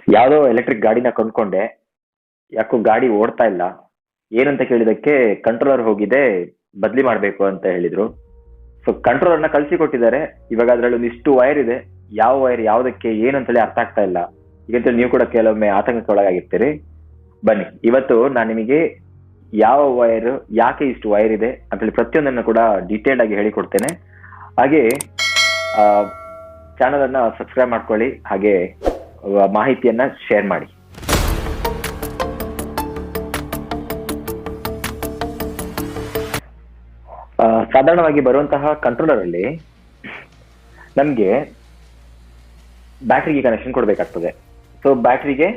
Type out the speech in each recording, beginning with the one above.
ಯಾವುದೋ ಎಲೆಕ್ಟ್ರಿಕ್ ಗಾಡಿನ ಕೊಂಡ್ಕೊಂಡೆ, ಯಾಕೋ ಗಾಡಿ ಓಡ್ತಾ ಇಲ್ಲ, ಏನಂತ ಕೇಳಿದಕ್ಕೆ ಕಂಟ್ರೋಲರ್ ಹೋಗಿದೆ, ಬದಲಿ ಮಾಡಬೇಕು ಅಂತ ಹೇಳಿದ್ರು. ಸೊ ಕಂಟ್ರೋಲರ್ನ ಕಳಿಸಿ ಕೊಟ್ಟಿದ್ದಾರೆ. ಇವಾಗ ಅದ್ರಲ್ಲಿ ಒಂದಿಷ್ಟು ವೈರ್ ಇದೆ, ಯಾವ ವೈರ್ ಯಾವುದಕ್ಕೆ ಏನಂತೇಳಿ ಅರ್ಥ ಆಗ್ತಾ ಇಲ್ಲ. ಈಗಂತ ನೀವು ಕೂಡ ಕೆಲವೊಮ್ಮೆ ಆತಂಕಕ್ಕೆ ಒಳಗಾಗಿರ್ತೀರಿ. ಬನ್ನಿ, ಇವತ್ತು ನಾನು ನಿಮಗೆ ಯಾವ ವೈರ್, ಯಾಕೆ ಇಷ್ಟು ವೈರ್ ಇದೆ ಅಂತೇಳಿ ಪ್ರತಿಯೊಂದನ್ನು ಕೂಡ ಡೀಟೇಲ್ ಆಗಿ ಹೇಳಿಕೊಡ್ತೇನೆ. ಹಾಗೆ ಚಾನಲ್ ಅನ್ನ ಸಬ್ಸ್ಕ್ರೈಬ್ ಮಾಡ್ಕೊಳ್ಳಿ, ಹಾಗೆ ಮಾಹಿತಿಯನ್ನ ಶೇರ್ ಮಾಡಿ. ಸಾಧಾರಣವಾಗಿ ಬರುವಂತಹ ಕಂಟ್ರೋಲರ್ ಅಲ್ಲಿ ನಮ್ಗೆ ಬ್ಯಾಟ್ರಿಗೆ ಕನೆಕ್ಷನ್ ಕೊಡ್ಬೇಕಾಗ್ತದೆ. ಸೊ ಬ್ಯಾಟ್ರಿಗೆ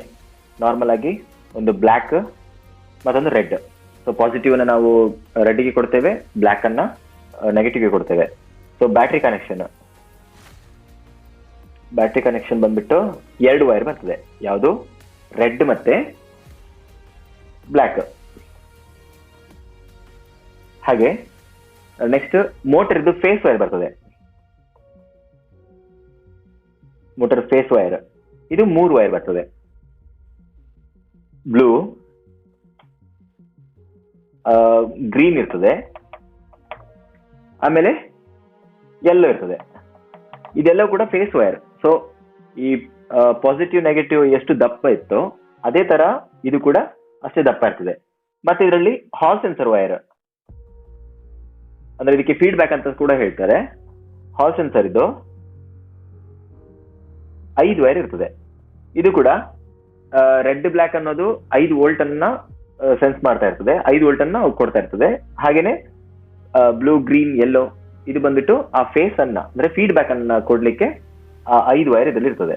ನಾರ್ಮಲ್ ಆಗಿ ಒಂದು ಬ್ಲ್ಯಾಕ್ ಮತ್ತೊಂದು ರೆಡ್. ಸೊ ಪಾಸಿಟಿವ್ ಅನ್ನ ನಾವು ರೆಡ್ಗೆ ಕೊಡ್ತೇವೆ, ಬ್ಲ್ಯಾಕ್ ಅನ್ನ ನೆಗೆಟಿವ್ಗೆ ಕೊಡ್ತೇವೆ. ಸೊ ಬ್ಯಾಟ್ರಿ ಕನೆಕ್ಷನ್ ಬಂದ್ಬಿಟ್ಟು 2 ವೈರ್ ಬರ್ತದೆ. ಯಾವುದು? ರೆಡ್ ಮತ್ತೆ ಬ್ಲ್ಯಾಕ್. ಹಾಗೆ ನೆಕ್ಸ್ಟ್ ಮೋಟರ್ ಇದು ಫೇಸ್ ವೈರ್ ಬರ್ತದೆ. ಮೋಟರ್ ಫೇಸ್ ವೈರ್ ಇದು 3 ವೈರ್ ಬರ್ತದೆ. ಬ್ಲೂ, ಗ್ರೀನ್ ಇರ್ತದೆ, ಆಮೇಲೆ ಯೆಲ್ಲೋ ಇರ್ತದೆ. ಇದೆಲ್ಲ ಕೂಡ ಫೇಸ್ ವೈರ್. ಸೊ ಈ ಪಾಸಿಟಿವ್ ನೆಗೆಟಿವ್ ಎಷ್ಟು ದಪ್ಪ ಇತ್ತು ಅದೇ ತರ ಇದು ಕೂಡ ಅಷ್ಟೇ ದಪ್ಪ ಇರ್ತದೆ. ಮತ್ತೆ ಇದರಲ್ಲಿ ಹಾಲ್ ಸೆನ್ಸರ್ ವೈರ್, ಅಂದ್ರೆ ಇದಕ್ಕೆ ಫೀಡ್ಬ್ಯಾಕ್ ಅಂತ ಕೂಡ ಹೇಳ್ತಾರೆ. ಹಾಲ್ ಸೆನ್ಸರ್ ಇದು 5 ವೈರ್ ಇರ್ತದೆ. ಇದು ಕೂಡ ರೆಡ್ ಬ್ಲ್ಯಾಕ್ ಅನ್ನೋದು 5 ವೋಲ್ಟ್ ಅನ್ನ ಸೆನ್ಸ್ ಮಾಡ್ತಾ ಇರ್ತದೆ, 5 ವೋಲ್ಟ್ ಅನ್ನ ಕೊಡ್ತಾ ಇರ್ತದೆ. ಹಾಗೇನೆ ಬ್ಲೂ, ಗ್ರೀನ್, ಯೆಲ್ಲೋ ಇದು ಬಂದ್ಬಿಟ್ಟು ಆ ಫೇಸ್ ಅನ್ನ ಅಂದ್ರೆ ಫೀಡ್ಬ್ಯಾಕ್ ಅನ್ನ ಕೊಡ್ಲಿಕ್ಕೆ ಆ 5 ವೈರ್ ಇದರಲ್ಲಿ ಇರ್ತದೆ.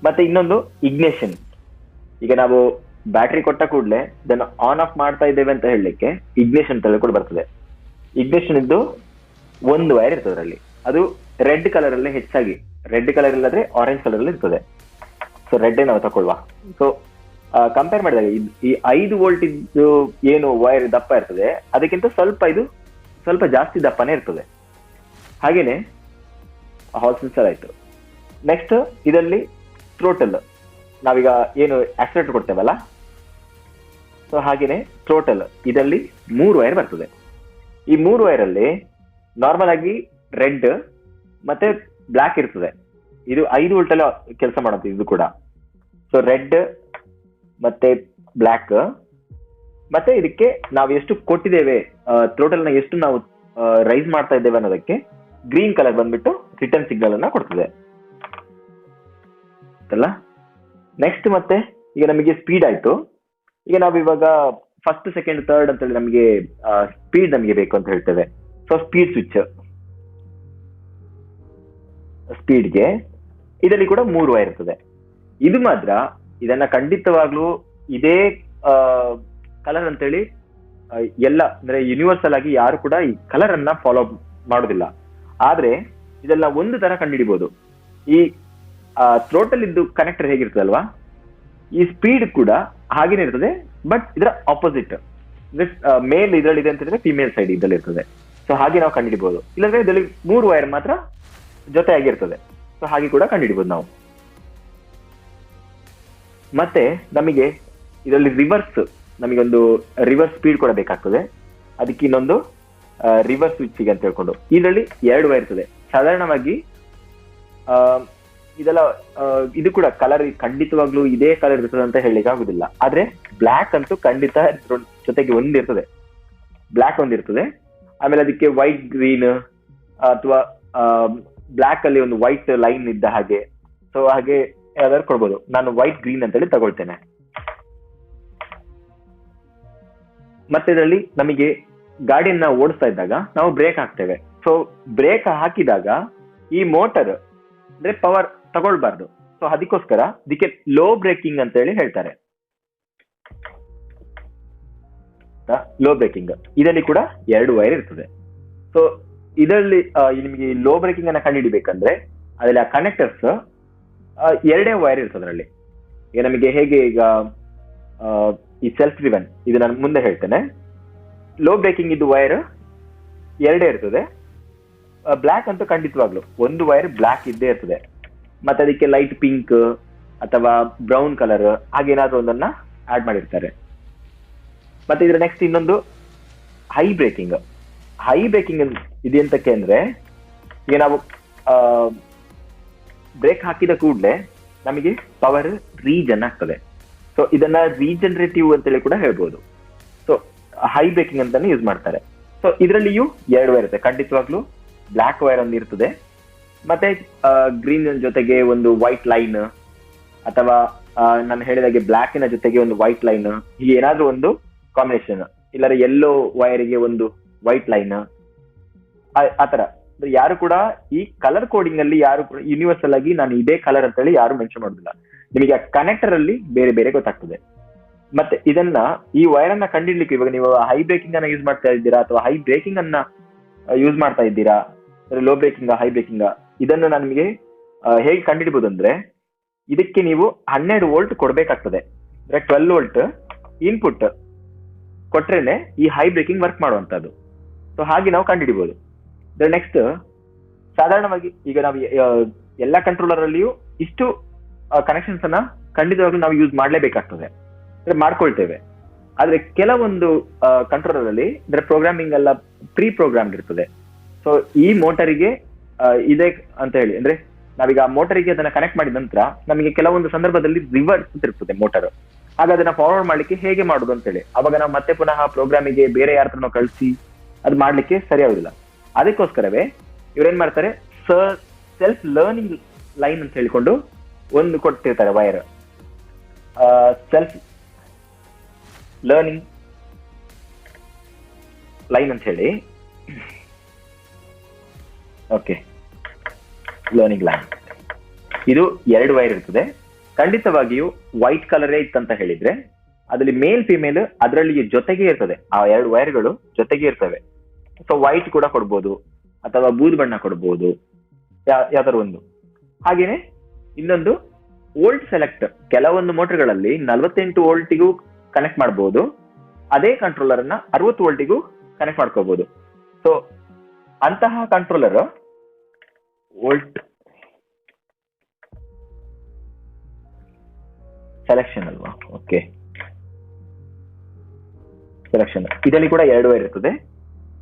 ಮತ್ತೆ ಇನ್ನೊಂದು ಇಗ್ನೇಷನ್. ಈಗ ನಾವು ಬ್ಯಾಟ್ರಿ ಕೊಟ್ಟ ಕೂಡಲೇ ಇದನ್ನ ಆನ್ ಆಫ್ ಮಾಡ್ತಾ ಇದ್ದೇವೆ ಅಂತ ಹೇಳಲಿಕ್ಕೆ ಇಗ್ನೇಷನ್ ತಲೆ ಕೂಡ ಬರ್ತದೆ. ಇಗ್ನೇಷನ್ ಇದ್ದು 1 ವೈರ್ ಇರ್ತದೆ ಅದರಲ್ಲಿ. ಅದು ರೆಡ್ ಕಲರ್ ಅಲ್ಲಿ ಹೆಚ್ಚಾಗಿ, ರೆಡ್ ಕಲರ್ ಇಲ್ಲದ್ರೆ ಆರೆಂಜ್ ಕಲರ್ ಅಲ್ಲಿ ಇರ್ತದೆ. ಸೊ ರೆಡ್ ನಾವು ತಗೊಳ್ಳುವ. ಸೊ ಕಂಪೇರ್ ಮಾಡಿದಾಗ ಈ 5 ವೋಲ್ಟ್ ಇದ್ದು ಏನು ವೈರ್ ದಪ್ಪ ಇರ್ತದೆ ಅದಕ್ಕಿಂತ ಸ್ವಲ್ಪ ಜಾಸ್ತಿ ದಪ್ಪನೇ ಇರ್ತದೆ. ಹಾಗೇನೆ ಹಾಲ್ ಸೆನ್ಸರ್ ಆಯ್ತು. ನೆಕ್ಸ್ಟ್ ಇದರಲ್ಲಿ ಥ್ರೋಟಲ್, ನಾವೀಗ ಏನು ಆಕ್ಸಿಲೇಟರ್ ಕೊಡ್ತೇವಲ್ಲ, ಸೊ ಹಾಗೇನೆ ಥ್ರೋಟಲ್ ಇದರಲ್ಲಿ 3 ವೈರ್ ಬರ್ತದೆ. ಈ 3 ವೈರ್ ಅಲ್ಲಿ ನಾರ್ಮಲ್ ಆಗಿ ರೆಡ್ ಮತ್ತೆ ಬ್ಲ್ಯಾಕ್ ಇರ್ತದೆ. ಇದು 5 ವೋಲ್ಟ್ ಅಲ್ಲಿ ಕೆಲಸ ಮಾಡುತ್ತೆ ಇದು ಕೂಡ. ಸೊ ರೆಡ್ ಮತ್ತೆ ಬ್ಲ್ಯಾಕ್, ಮತ್ತೆ ಇದಕ್ಕೆ ನಾವು ಎಷ್ಟು ಕೊಟ್ಟಿದ್ದೇವೆ, ಥ್ರೋಟಲ್ ನ ಎಷ್ಟು ನಾವು ರೈಸ್ ಮಾಡ್ತಾ ಇದ್ದೇವೆ ಅನ್ನೋದಕ್ಕೆ ಗ್ರೀನ್ ಕಲರ್ ಬಂದ್ಬಿಟ್ಟು ರಿಟರ್ನ್ ಸಿಗ್ನಲ್ ಅನ್ನ ಕೊಡ್ತದೆ ಅಲ್ಲ. ನೆಕ್ಸ್ಟ್ ಮತ್ತೆ ಈಗ ನಮಗೆ ಸ್ಪೀಡ್ ಆಯ್ತು. ಈಗ ನಾವು ಇವಾಗ ಫಸ್ಟ್, ಸೆಕೆಂಡ್, ಥರ್ಡ್ ಅಂತ ಹೇಳಿ ನಮಗೆ ಸ್ಪೀಡ್ ನಮಗೆ ಬೇಕು ಅಂತ ಹೇಳ್ತೇವೆ. ಸೊ ಸ್ಪೀಡ್ ಸ್ವಿಚ್, ಸ್ಪೀಡ್ಗೆ ಇದರಲ್ಲಿ ಕೂಡ 3 ವೈರ್ ಇರ್ತದೆ. ಇದು ಮಾತ್ರ ಇದನ್ನ ಖಂಡಿತವಾಗ್ಲೂ ಇದೇ ಕಲರ್ ಅಂತೇಳಿ ಎಲ್ಲ ಅಂದ್ರೆ ಯೂನಿವರ್ಸಲ್ ಆಗಿ ಯಾರು ಕೂಡ ಈ ಕಲರ್ ಅನ್ನ ಫಾಲೋ ಮಾಡೋದಿಲ್ಲ. ಆದ್ರೆ ಇದೆಲ್ಲ ಒಂದು ತರ ಕಂಡುಹಿಡಿಬಹುದು. ಈ ಥ್ರೋಟಲ್ ಇದ್ದು ಕನೆಕ್ಟರ್ ಹೇಗಿರ್ತದಲ್ವಾ, ಈ ಸ್ಪೀಡ್ ಕೂಡ ಹಾಗೇನೆ ಇರ್ತದೆ, ಬಟ್ ಇದರ ಆಪೋಸಿಟ್. ಮೇಲ್ ಇದರಲ್ಲಿ ಇದೆ ಅಂತಂದ್ರೆ ಫಿಮೇಲ್ ಸೈಡ್ ಇದ್ರಲ್ಲಿ ಇರ್ತದೆ. ಸೊ ಹಾಗೆ ನಾವು ಕಂಡುಹಿಡಿಬಹುದು. ಇಲ್ಲಾಂದ್ರೆ ಇದರಲ್ಲಿ 3 ವೈರ್ ಮಾತ್ರ ಜೊತೆಯಾಗಿರ್ತದೆ. ಸೊ ಹಾಗೆ ಕೂಡ ಕಂಡುಹಿಡಿಬಹುದು ನಾವು. ಮತ್ತೆ ನಮಗೆ ಇದರಲ್ಲಿ ನಮಗೊಂದು ರಿವರ್ಸ್ ಸ್ಪೀಡ್ ಕೂಡ ಬೇಕಾಗ್ತದೆ. ಅದಕ್ಕೆ ಇನ್ನೊಂದು ರಿವರ್ಸ್ ಸ್ವಿಚ್ ಅಂತ ಹೇಳ್ಕೊಂಡು ಇದರಲ್ಲಿ 2 ವೈರ್ ಇರ್ತದೆ. ಸಾಧಾರಣವಾಗಿ ಇದೆಲ್ಲ ಇದು ಕೂಡ ಕಲರ್ ಖಂಡಿತವಾಗ್ಲೂ ಇದೇ ಕಲರ್ ಇರ್ತದೆ ಅಂತ ಹೇಳಲಿಕ್ಕೆ ಆಗುದಿಲ್ಲ. ಆದ್ರೆ ಬ್ಲ್ಯಾಕ್ ಅಂತೂ ಖಂಡಿತ ಜೊತೆಗೆ ಒಂದಿರ್ತದೆ, ಬ್ಲ್ಯಾಕ್ ಒಂದಿರ್ತದೆ. ಆಮೇಲೆ ಅದಕ್ಕೆ ವೈಟ್, ಗ್ರೀನ್ ಅಥವಾ ಬ್ಲ್ಯಾಕ್ ಅಲ್ಲಿ ಒಂದು ವೈಟ್ ಲೈನ್ ಇದ್ದ ಹಾಗೆ, ಸೊ ಹಾಗೆ ಯಾವ್ದಾದ್ರು ಕೊಡ್ಬೋದು. ನಾನು ವೈಟ್, ಗ್ರೀನ್ ಅಂತೇಳಿ ತಗೊಳ್ತೇನೆ. ಮತ್ತೆ ಇದರಲ್ಲಿ ನಮಗೆ ಗಾಡಿಯನ್ನ ಓಡಿಸ್ತಾ ಇದ್ದಾಗ ನಾವು ಬ್ರೇಕ್ ಹಾಕ್ತೇವೆ. ಸೊ ಬ್ರೇಕ್ ಹಾಕಿದಾಗ ಈ ಮೋಟರ್ ಅಂದ್ರೆ ಪವರ್ ತಗೊಳ್ಬಾರ್ದು. ಸೊ ಅದಕ್ಕೋಸ್ಕರ ಇದಕ್ಕೆ ಲೋ ಬ್ರೇಕಿಂಗ್ ಅಂತ ಹೇಳಿ ಹೇಳ್ತಾರೆ. ಲೋ ಬ್ರೇಕಿಂಗ್ ಇದರಲ್ಲಿ ಕೂಡ 2 ವೈರ್ ಇರ್ತದೆ. ಸೊ ಇದರಲ್ಲಿ ನಿಮಗೆ ಲೋ ಬ್ರೇಕಿಂಗ್ ಅನ್ನ ಕಂಡುಹಿಡಿಬೇಕಂದ್ರೆ ಅದರಲ್ಲಿ ಆ ಕನೆಕ್ಟರ್ಸ್ 2 ವೈರ್ ಇರ್ತದೆ ಅದರಲ್ಲಿ. ಈಗ ನಮಗೆ ಹೇಗೆ ಈಗ ಈ ಸೆಲ್ಫ್ ಡ್ರಿವನ್ ಇದು ನಾನು ಮುಂದೆ ಹೇಳ್ತೇನೆ. ಲೋ ಬ್ರೇಕಿಂಗ್ ಇದು ವೈರ್ 2 ಇರ್ತದೆ. ಬ್ಲ್ಯಾಕ್ ಅಂತೂ ಖಂಡಿತವಾಗ್ಲು 1 ವೈರ್ ಬ್ಲ್ಯಾಕ್ ಇದ್ದೇ ಇರ್ತದೆ. ಮತ್ತೆ ಅದಕ್ಕೆ ಲೈಟ್ ಪಿಂಕ್ ಅಥವಾ ಬ್ರೌನ್ ಕಲರ್ ಹಾಗೇನಾದ್ರೂ ಒಂದನ್ನ ಆಡ್ ಮಾಡಿರ್ತಾರೆ. ಮತ್ತೆ ಇದ್ರ ನೆಕ್ಸ್ಟ್ ಇನ್ನೊಂದು ಹೈ ಬ್ರೇಕಿಂಗ್. ಹೈ ಬ್ರೇಕಿಂಗ್ ಇದೆಂತಕ್ಕೆ ಅಂದ್ರೆ, ಈಗ ನಾವು ಬ್ರೇಕ್ ಹಾಕಿದ ಕೂಡಲೇ ನಮಗೆ ಪವರ್ ರೀಜನ್ ಆಗ್ತದೆ. ಸೊ ಇದನ್ನ ರೀಜನರೇಟಿವ್ ಅಂತೇಳಿ ಕೂಡ ಹೇಳ್ಬೋದು. ಸೊ ಹೈ ಬ್ರೇಕಿಂಗ್ ಅಂತಾನೆ ಯೂಸ್ ಮಾಡ್ತಾರೆ. ಸೊ ಇದರಲ್ಲಿಯೂ 2 ವೈರ್ ಇರುತ್ತೆ. ಖಂಡಿತವಾಗ್ಲೂ ಬ್ಲಾಕ್ ವೈರ್ ಒಂದು ಇರ್ತದೆ, ಮತ್ತೆ ಗ್ರೀನ್ ಜೊತೆಗೆ ಒಂದು ವೈಟ್ ಲೈನ್, ಅಥವಾ ನಾನು ಹೇಳಿದಾಗೆ ಬ್ಲಾಕಿನ ಜೊತೆಗೆ ಒಂದು ವೈಟ್ ಲೈನ್, ಹೀಗೆ ಏನಾದ್ರೂ ಒಂದು ಕಾಂಬಿನೇಷನ್, ಇಲ್ಲಾರೆ ಯೆಲ್ಲೋ ವೈರಿಗೆ ಒಂದು ವೈಟ್ ಲೈನ್, ಆತರ. ಯಾರು ಕೂಡ ಈ ಕಲರ್ ಕೋಡಿಂಗ್ ಅಲ್ಲಿ ಯಾರು ಕೂಡ ಯೂನಿವರ್ಸಲ್ ಆಗಿ ನಾನು ಇದೇ ಕಲರ್ ಅಂತ ಹೇಳಿ ಯಾರು ಮೆನ್ಷನ್ ಮಾಡೋದಿಲ್ಲ. ನಿಮಗೆ ಆ ಕನೆಕ್ಟರ್ ಅಲ್ಲಿ ಬೇರೆ ಬೇರೆ ಗೊತ್ತಾಗ್ತದೆ. ಮತ್ತೆ ಇದನ್ನ ಈ ವೈರ್ ಅನ್ನ ಕಂಡಿಡ್ಲಿಕ್ಕೆ, ಇವಾಗ ನೀವು ಹೈ ಬ್ರೇಕಿಂಗ್ ಅನ್ನ ಯೂಸ್ ಮಾಡ್ತಾ ಇದ್ದೀರಾ ಅಥವಾ ಹೈ ಬ್ರೇಕಿಂಗ್ ಅನ್ನ ಯೂಸ್ ಮಾಡ್ತಾ ಇದ್ದೀರಾ, ಲೋ ಬ್ರೇಕಿಂಗ್ ಹೈ ಬ್ರೇಕಿಂಗ್, ಇದನ್ನು ನಾನು ನಿಮಗೆ ಹೇಗೆ ಕಂಡುಹಿಡಿಬಹುದು ಅಂದ್ರೆ, ಇದಕ್ಕೆ ನೀವು 12 ವೋಲ್ಟ್ ಕೊಡ್ಬೇಕಾಗ್ತದೆ. ಅಂದ್ರೆ 12 ವೋಲ್ಟ್ ಇನ್ಪುಟ್ ಕೊಟ್ರೇನೆ ಈ ಹೈ ಬ್ರೇಕಿಂಗ್ ವರ್ಕ್ ಮಾಡುವಂತದ್ದು. ಸೊ ಹಾಗೆ ನಾವು ಕಂಡುಹಿಡಿಬಹುದು. ನೆಕ್ಸ್ಟ್, ಸಾಧಾರಣವಾಗಿ ಈಗ ನಾವು ಎಲ್ಲಾ ಕಂಟ್ರೋಲರ್ ಅಲ್ಲಿಯೂ ಇಷ್ಟು ಕನೆಕ್ಷನ್ಸ್ ಅನ್ನ ಖಂಡಿತವಾಗ್ಲೂ ನಾವು ಯೂಸ್ ಮಾಡ್ಲೇಬೇಕಾಗ್ತದೆ, ಅಂದ್ರೆ ಮಾಡ್ಕೊಳ್ತೇವೆ. ಆದ್ರೆ ಕೆಲವೊಂದು ಕಂಟ್ರೋಲರ್ ಅಲ್ಲಿ ಅಂದ್ರೆ ಪ್ರೋಗ್ರಾಮಿಂಗ್ ಎಲ್ಲ ಪ್ರೀ ಪ್ರೋಗ್ರಾಮ್ ಇರ್ತದೆ. ಸೊ ಈ ಮೋಟರಿಗೆ ಇದೆ ಅಂತ ಹೇಳಿ, ಅಂದ್ರೆ ನಾವೀಗ ಆ ಮೋಟರಿಗೆ ಅದನ್ನ ಕನೆಕ್ಟ್ ಮಾಡಿದ ನಂತರ ನಮಗೆ ಕೆಲವೊಂದು ಸಂದರ್ಭದಲ್ಲಿ ರಿವರ್ಸ್ ಅಂತ ಇರ್ತದೆ ಮೋಟರ್. ಆಗ ಅದನ್ನ ಫಾರ್ವರ್ಡ್ ಮಾಡ್ಲಿಕ್ಕೆ ಹೇಗೆ ಮಾಡುದು ಅಂತ ಹೇಳಿ, ಅವಾಗ ನಾವು ಮತ್ತೆ ಪುನಃ ಪ್ರೋಗ್ರಾಮಿಗೆ ಬೇರೆ ಯಾರ ನಾವು ಕಳಿಸಿ ಅದು ಮಾಡ್ಲಿಕ್ಕೆ ಸರಿ ಆಗುದಿಲ್ಲ. ಅದಕ್ಕೋಸ್ಕರವೇ ಇವ್ರೇನ್ ಮಾಡ್ತಾರೆ, ಸೆಲ್ಫ್ ಲರ್ನಿಂಗ್ ಲೈನ್ ಅಂತ ಹೇಳಿಕೊಂಡು ಒಂದು ಕೊಟ್ಟಿರ್ತಾರೆ ವೈರ್. ಸೆಲ್ಫ್ ಲರ್ನಿಂಗ್ ಲೈನ್ ಅಂತ ಹೇಳಿ, ಓಕೆ, ಲರ್ನಿಂಗ್ ಲೈನ್. ಇದು 2 ವೈರ್ ಇರ್ತದೆ. ಖಂಡಿತವಾಗಿಯೂ ವೈಟ್ ಕಲರೇ ಇತ್ತಂತ ಹೇಳಿದ್ರೆ ಅದ್ರಲ್ಲಿ ಮೇಲ್ ಫಿಮೇಲ್ ಅದರಲ್ಲಿ ಜೊತೆಗೆ ಇರ್ತದೆ, ಆ 2 ವೈರ್ಗಳು ಜೊತೆಗೆ ಇರ್ತವೆ. ಸೊ ವೈಟ್ ಕೂಡ ಕೊಡ್ಬೋದು ಅಥವಾ ಬೂದು ಬಣ್ಣ ಕೊಡ್ಬೋದು, ಯಾವ್ದಾದ್ರು ಒಂದು. ಹಾಗೇನೆ ಇನ್ನೊಂದು ವೋಲ್ಟ್ ಸೆಲೆಕ್ಟ್. ಕೆಲವೊಂದು ಮೋಟರ್ಗಳಲ್ಲಿ 48 ವೋಲ್ಟಿಗೂ ಕನೆಕ್ಟ್ ಮಾಡಬಹುದು, ಅದೇ ಕಂಟ್ರೋಲರ್ ಅನ್ನ 60 ವೋಲ್ಟಿಗೂ ಕನೆಕ್ಟ್ ಮಾಡ್ಕೋಬಹುದು. ಸೊ ಅಂತಹ ಕಂಟ್ರೋಲರ್ ವೋಲ್ಟ್ ಸೆಲೆಕ್ಷನ್ ಅಲ್ವಾ, ಓಕೆ, ಸೆಲೆಕ್ಷನ್. ಇದರಲ್ಲಿ ಕೂಡ 2 ವೈರ್ ಇರ್ತದೆ.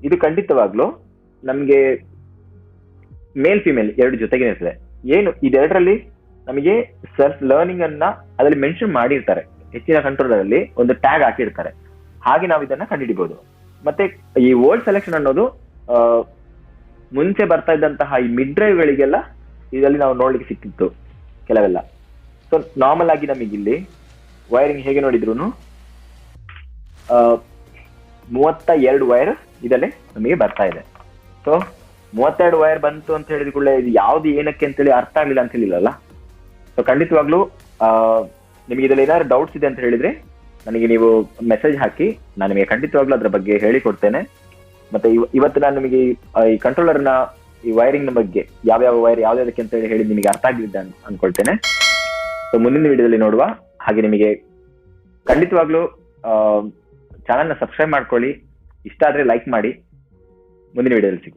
ಇದು ಖಂಡಿತವಾಗ್ಲೂ ನಮ್ಗೆ ಮೇಲ್ ಫಿಮೇಲ್ 2 ಜೊತೆಗೆ ಇರ್ತದೆ. ಏನು ಇದೆರಡರಲ್ಲಿ ನಮಗೆ ಸೆಲ್ಫ್ ಲರ್ನಿಂಗ್ ಅನ್ನ ಅದರಲ್ಲಿ ಮೆನ್ಷನ್ ಮಾಡಿರ್ತಾರೆ. ಹೆಚ್ಚಿನ ಕಂಟ್ರೋಲರ್ ಅಲ್ಲಿ ಒಂದು ಟ್ಯಾಗ್ ಹಾಕಿರ್ತಾರೆ, ಹಾಗೆ ನಾವು ಇದನ್ನ ಕಂಡುಹಿಡಿಬಹುದು. ಮತ್ತೆ ಈ ವೋಲ್ಟ್ ಸೆಲೆಕ್ಷನ್ ಅನ್ನೋದು ಮುಂಚೆ ಬರ್ತಾ ಇದ್ದಂತಹ ಈ ಮಿಡ್ ಡ್ರೈವ್ ಗಳಿಗೆಲ್ಲ ಇದರಲ್ಲಿ ನಾವು ನೋಡ್ಲಿಕ್ಕೆ ಸಿಕ್ತಿತ್ತು ಕೆಲವೆಲ್ಲ. ಸೊ ನಾರ್ಮಲ್ ಆಗಿ ನಮಗೆ ಇಲ್ಲಿ ವೈರಿಂಗ್ ಹೇಗೆ ನೋಡಿದ್ರು 32 ವೈರ್ ಇದಲ್ಲೇ ನಮಗೆ ಬರ್ತಾ ಇದೆ. ಸೊ 32 ವೈರ್ ಬಂತು ಅಂತ ಹೇಳಿದ ಕೂಡಲೇ ಇದು ಯಾವ್ದು ಏನಕ್ಕೆ ಅಂತೇಳಿ ಅರ್ಥ ಆಗ್ಲಿಲ್ಲ ಅಂತ ಹೇಳಿಲ್ಲಲ್ಲ. ಸೊ ಖಂಡಿತವಾಗ್ಲೂ ನಿಮಗೆ ಇದರಲ್ಲಿ ಏನಾದ್ರು ಡೌಟ್ಸ್ ಇದೆ ಅಂತ ಹೇಳಿದ್ರೆ ನನಗೆ ನೀವು ಮೆಸೇಜ್ ಹಾಕಿ, ನಾನು ನಿಮಗೆ ಖಂಡಿತವಾಗ್ಲೂ ಅದ್ರ ಬಗ್ಗೆ ಹೇಳಿಕೊಡ್ತೇನೆ. ಮತ್ತೆ ಇವತ್ತು ನಾನು ನಿಮಗೆ ಈ ಕಂಟ್ರೋಲರ್ನ ಈ ವೈರಿಂಗ್ ನ ಬಗ್ಗೆ ಯಾವ್ಯಾವ ವೈರ್ ಯಾವ್ಯಾವ್ದಕ್ಕೆ ಅಂತ ಹೇಳಿ ನಿಮಗೆ ಅರ್ಥ ಆಗಿದ್ದೆ ಅನ್ಕೊಳ್ತೇನೆ. ಸೊ ಮುಂದಿನ ವಿಡಿಯೋದಲ್ಲಿ ನೋಡುವ. ಹಾಗೆ ನಿಮಗೆ ಖಂಡಿತವಾಗ್ಲೂ ಚಾನಲ್ನ ಸಬ್ಸ್ಕ್ರೈಬ್ ಮಾಡ್ಕೊಳ್ಳಿ, ಇಷ್ಟ ಆದ್ರೆ ಲೈಕ್ ಮಾಡಿ. ಮುಂದಿನ ವಿಡಿಯೋದಲ್ಲಿ ಸಿಗೋಣ.